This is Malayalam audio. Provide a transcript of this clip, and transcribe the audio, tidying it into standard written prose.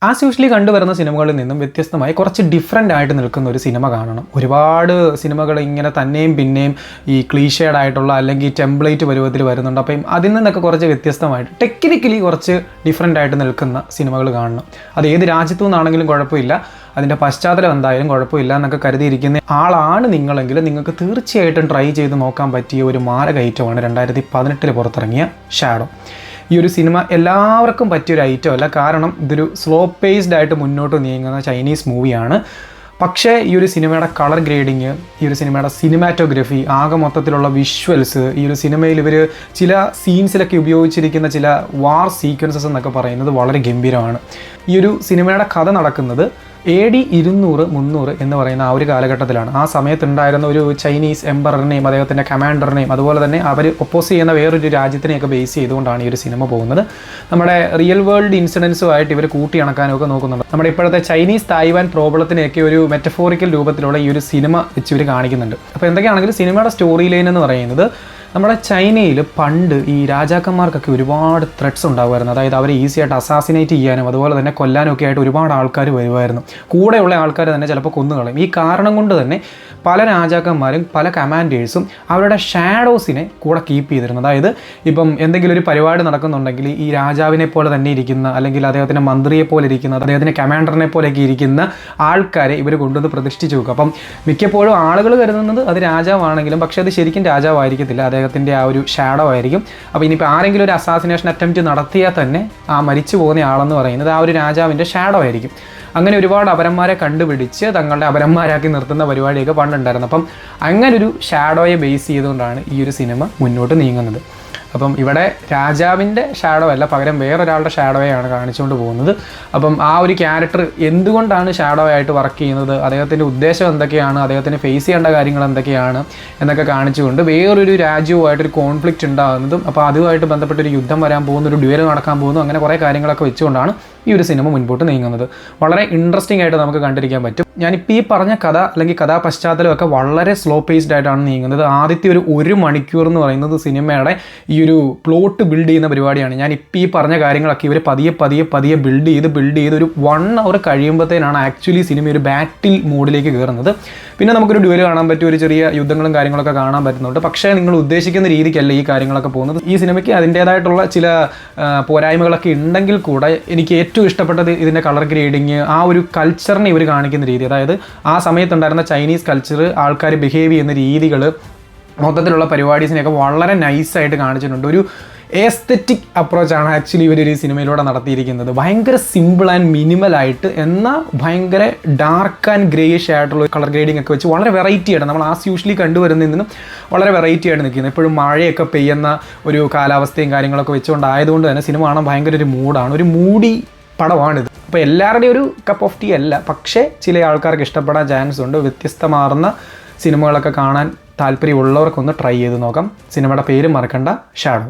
ആസ് യൂഷ്വലി കണ്ടുവരുന്ന സിനിമകളിൽ നിന്നും വ്യത്യസ്തമായി കുറച്ച് ഡിഫറൻ്റ് ആയിട്ട് നിൽക്കുന്ന ഒരു സിനിമ കാണണം. ഒരുപാട് സിനിമകൾ ഇങ്ങനെ തന്നെയും പിന്നെയും ഈ ക്ലീഷേഡ് ആയിട്ടുള്ള അല്ലെങ്കിൽ ടെംപ്ലേറ്റ് പരുവത്തിൽ വരുന്നുണ്ട്. അപ്പം അതിൽ നിന്നൊക്കെ കുറച്ച് വ്യത്യസ്തമായിട്ട് ടെക്നിക്കലി കുറച്ച് ഡിഫറൻ്റ് ആയിട്ട് നിൽക്കുന്ന സിനിമകൾ കാണണം. അത് ഏത് രാജ്യത്തു നിന്നാണെങ്കിലും കുഴപ്പമില്ല, അതിൻ്റെ പശ്ചാത്തലം എന്തായാലും കുഴപ്പമില്ല എന്നൊക്കെ കരുതിയിരിക്കുന്ന ആളാണ് നിങ്ങളെങ്കിൽ നിങ്ങൾക്ക് തീർച്ചയായിട്ടും ട്രൈ ചെയ്ത് നോക്കാൻ പറ്റിയ ഒരു മാരക ഐറ്റമാണ് 2018 പുറത്തിറങ്ങിയ ഷാഡോ. ഈ ഒരു സിനിമ എല്ലാവർക്കും പറ്റിയൊരു ഐറ്റം അല്ല, കാരണം ഇതൊരു സ്ലോ പേസ്ഡ് ആയിട്ട് മുന്നോട്ട് നീങ്ങുന്ന ചൈനീസ് മൂവിയാണ്. പക്ഷേ ഈ ഒരു സിനിമയുടെ കളർ ഗ്രേഡിങ്, ഈ ഒരു സിനിമയുടെ സിനിമാറ്റോഗ്രഫി, ആകെ മൊത്തത്തിലുള്ള വിഷ്വൽസ്, ഈ ഒരു സിനിമയിൽ ഇവർ ചില സീൻസിലൊക്കെ ഉപയോഗിച്ചിരിക്കുന്ന ചില വാർ സീക്വൻസസ് എന്നൊക്കെ പറയുന്നത് വളരെ ഗംഭീരമാണ്. ഈ ഒരു സിനിമയുടെ കഥ നടക്കുന്നത് AD 200-300 എന്ന് പറയുന്ന ആ ഒരു കാലഘട്ടത്തിലാണ്. ആ സമയത്തുണ്ടായിരുന്ന ഒരു ചൈനീസ് എംപററിനെയും അദ്ദേഹത്തിൻ്റെ കമാൻഡറിനെയും അതുപോലെ തന്നെ അവർ ഒപ്പോസ് ചെയ്യുന്ന വേറൊരു രാജ്യത്തിനെയൊക്കെ ബേസ് ചെയ്തുകൊണ്ടാണ് ഈ ഒരു സിനിമ പോകുന്നത്. നമ്മുടെ റിയൽ വേൾഡ് ഇൻസിഡൻസുമായിട്ട് ഇവർ കൂട്ടിയിണക്കാനൊക്കെ നോക്കുന്നുണ്ട്. നമ്മുടെ ഇപ്പോഴത്തെ ചൈനീസ് തായ്വാൻ പ്രോബ്ലത്തിനെയൊക്കെ ഒരു മെറ്റഫോറിക്കൽ രൂപത്തിലുള്ള ഈ ഒരു സിനിമ വെച്ച് ഇവർ കാണിക്കുന്നുണ്ട്. അപ്പോൾ എന്തൊക്കെയാണെങ്കിലും സിനിമയുടെ സ്റ്റോറി ലൈൻ എന്ന് പറയുന്നത്, നമ്മുടെ ചൈനയിൽ പണ്ട് ഈ രാജാക്കന്മാർക്കൊക്കെ ഒരുപാട് ത്രെറ്റ്സ് ഉണ്ടാകുമായിരുന്നു. അതായത് അവരെ ഈസി ആയിട്ട് അസാസിനേറ്റ് ചെയ്യാനും അതുപോലെ തന്നെ കൊല്ലാനും ഒക്കെ ആയിട്ട് ഒരുപാട് ആൾക്കാർ വരുമായിരുന്നു. കൂടെയുള്ള ആൾക്കാർ തന്നെ ചിലപ്പോൾ കൊന്നുകളയും. ഈ കാരണം കൊണ്ട് തന്നെ പല രാജാക്കന്മാരും പല കമാൻഡേഴ്സും അവരുടെ ഷാഡോസിനെ കൂടെ കീപ്പ് ചെയ്തിരുന്നു. അതായത് ഇപ്പം എന്തെങ്കിലും ഒരു പരിപാടി നടക്കുന്നുണ്ടെങ്കിൽ ഈ രാജാവിനെ പോലെ തന്നെ ഇരിക്കുന്ന, അല്ലെങ്കിൽ അദ്ദേഹത്തിൻ്റെ മന്ത്രിയെ പോലെ ഇരിക്കുന്ന, അദ്ദേഹത്തിൻ്റെ കമാൻഡറിനെ പോലെയൊക്കെ ഇരിക്കുന്ന ആൾക്കാരെ ഇവർ കൊണ്ടുവന്ന് പ്രതിഷ്ഠിച്ച് വെക്കും. അപ്പം മിക്കപ്പോഴും ആളുകൾ കരുതുന്നത് അത് രാജാവാണെങ്കിലും പക്ഷേ അത് ശരിക്കും രാജാവായിരിക്കത്തില്ല, അദ്ദേഹത്തിൻ്റെ ആ ഒരു ഷാഡോ ആയിരിക്കും. അപ്പോൾ ഇനിയിപ്പോൾ ആരെങ്കിലും ഒരു അസാസിനേഷൻ അറ്റംപ്റ്റ് നടത്തിയാൽ തന്നെ ആ മരിച്ചു പോകുന്ന ആളെന്ന് പറയുന്നത് ആ ഒരു രാജാവിൻ്റെ ഷാഡോ ആയിരിക്കും. അങ്ങനെ ഒരുപാട് അപരന്മാരെ കണ്ടുപിടിച്ച് തങ്ങളുടെ അപരന്മാരാക്കി നിർത്തുന്ന പരിപാടിയൊക്കെ പണ്ടുണ്ടായിരുന്നു. അപ്പം അങ്ങനൊരു ഷാഡോയെ ബേസ് ചെയ്തുകൊണ്ടാണ് ഈ ഒരു സിനിമ മുന്നോട്ട് നീങ്ങുന്നത്. അപ്പം ഇവിടെ രാജാവിൻ്റെ ഷാഡോ അല്ല, പകരം വേറൊരാളുടെ ഷാഡോയാണ് കാണിച്ചുകൊണ്ട് പോകുന്നത്. അപ്പം ആ ഒരു ക്യാരക്ടർ എന്തുകൊണ്ടാണ് ഷാഡോ ആയിട്ട് വർക്ക് ചെയ്യുന്നത്, അദ്ദേഹത്തിൻ്റെ ഉദ്ദേശം എന്തൊക്കെയാണ്, അദ്ദേഹത്തിന് ഫേസ് ചെയ്യേണ്ട കാര്യങ്ങൾ എന്തൊക്കെയാണ് എന്നൊക്കെ കാണിച്ചുകൊണ്ട് വേറൊരു രാജ്യവുമായിട്ടൊരു കോൺഫ്ലിക്റ്റ് ഉണ്ടാകുന്നതും അപ്പോൾ അതുമായിട്ട് ബന്ധപ്പെട്ടൊരു യുദ്ധം വരാൻ പോകുന്ന, ഒരു ഡ്യുവൽ നടക്കാൻ പോകുന്നു, അങ്ങനെ കുറേ കാര്യങ്ങളൊക്കെ വെച്ചുകൊണ്ടാണ് ഈ ഒരു സിനിമ മുൻപോട്ട് നീങ്ങുന്നത്. വളരെ ഇൻട്രസ്റ്റിംഗ് ആയിട്ട് നമുക്ക് കണ്ടിരിക്കാൻ പറ്റും. ഞാനിപ്പോൾ ഈ പറഞ്ഞ കഥ അല്ലെങ്കിൽ കഥാ പശ്ചാത്തലമൊക്കെ വളരെ സ്ലോ പേസ്ഡ് ആയിട്ടാണ് നീങ്ങുന്നത്. ആദ്യത്തെ ഒരു മണിക്കൂർ എന്ന് പറയുന്നത് സിനിമയുടെ ഈ ഒരു പ്ലോട്ട് ബിൽഡ് ചെയ്യുന്ന പരിപാടിയാണ്. ഞാനിപ്പോൾ ഈ പറഞ്ഞ കാര്യങ്ങളൊക്കെ ഇവർ പതിയെ ബിൽഡ് ചെയ്ത് ഒരു 1 hour കഴിയുമ്പോഴത്തേനാണ് ആക്ച്വലി സിനിമ ഒരു ബാറ്റിൽ മോഡിലേക്ക് കയറുന്നത്. പിന്നെ നമുക്കൊരു ഡ്യുവൽ കാണാൻ പറ്റും, ഒരു ചെറിയ യുദ്ധങ്ങളും കാര്യങ്ങളൊക്കെ കാണാൻ പറ്റുന്നുണ്ട്. പക്ഷേ നിങ്ങൾ ഉദ്ദേശിക്കുന്ന രീതിക്കല്ല ഈ കാര്യങ്ങളൊക്കെ പോകുന്നത്. ഈ സിനിമയ്ക്ക് അതിൻ്റേതായിട്ടുള്ള ചില പോരായ്മകളൊക്കെ ഉണ്ടെങ്കിൽ കൂടെ എനിക്ക് ഏറ്റവും ഇഷ്ടപ്പെട്ടത് ഇതിൻ്റെ കളർ ഗ്രേഡിങ്, ആ ഒരു കൾച്ചറിനെ ഇവർ കാണിക്കുന്ന രീതി, അതായത് ആ സമയത്തുണ്ടായിരുന്ന ചൈനീസ് കൾച്ചർ, ആൾക്കാർ ബിഹേവ് ചെയ്യുന്ന രീതികൾ, മൊത്തത്തിലുള്ള പരിപാടീസിനെയൊക്കെ വളരെ നൈസായിട്ട് കാണിച്ചിട്ടുണ്ട്. ഒരു എസ്തെറ്റിക് അപ്രോച്ചാണ് ആക്ച്വലി ഇവരൊരു സിനിമയിലൂടെ നടത്തിയിരിക്കുന്നത്. ഭയങ്കര സിമ്പിൾ ആൻഡ് മിനിമലായിട്ട്, എന്നാൽ ഭയങ്കര ഡാർക്ക് ആൻഡ് ഗ്രേയിഷ് ആയിട്ടുള്ള കളർ ഗ്രേഡിംഗ് ഒക്കെ വെച്ച് വളരെ വെറൈറ്റി ആയിട്ട്, നമ്മൾ ആസ് യൂഷ്വലി കണ്ടുവരുന്നതിൽ നിന്നും വളരെ വെറൈറ്റി ആയിട്ട് നിൽക്കുന്നത്. എപ്പോഴും മഴയൊക്കെ പെയ്യുന്ന ഒരു കാലാവസ്ഥയും കാര്യങ്ങളൊക്കെ വെച്ചുകൊണ്ടായതുകൊണ്ട് തന്നെ സിനിമ കാണാൻ ഭയങ്കര ഒരു മൂഡാണ്, ഒരു മൂഡി പടമാണിത്. അപ്പോൾ എല്ലാവരുടെയും ഒരു കപ്പ് ഓഫ് ടീ അല്ല, പക്ഷേ ചില ആൾക്കാർക്ക് ഇഷ്ടപ്പെടാൻ ചാൻസ് ഉണ്ട്. വ്യത്യസ്തമാർന്ന സിനിമകളൊക്കെ കാണാൻ താല്പര്യമുള്ളവർക്കൊന്ന് ട്രൈ ചെയ്ത് നോക്കാം. സിനിമയുടെ പേര് മറക്കണ്ട, ഷാഡോ.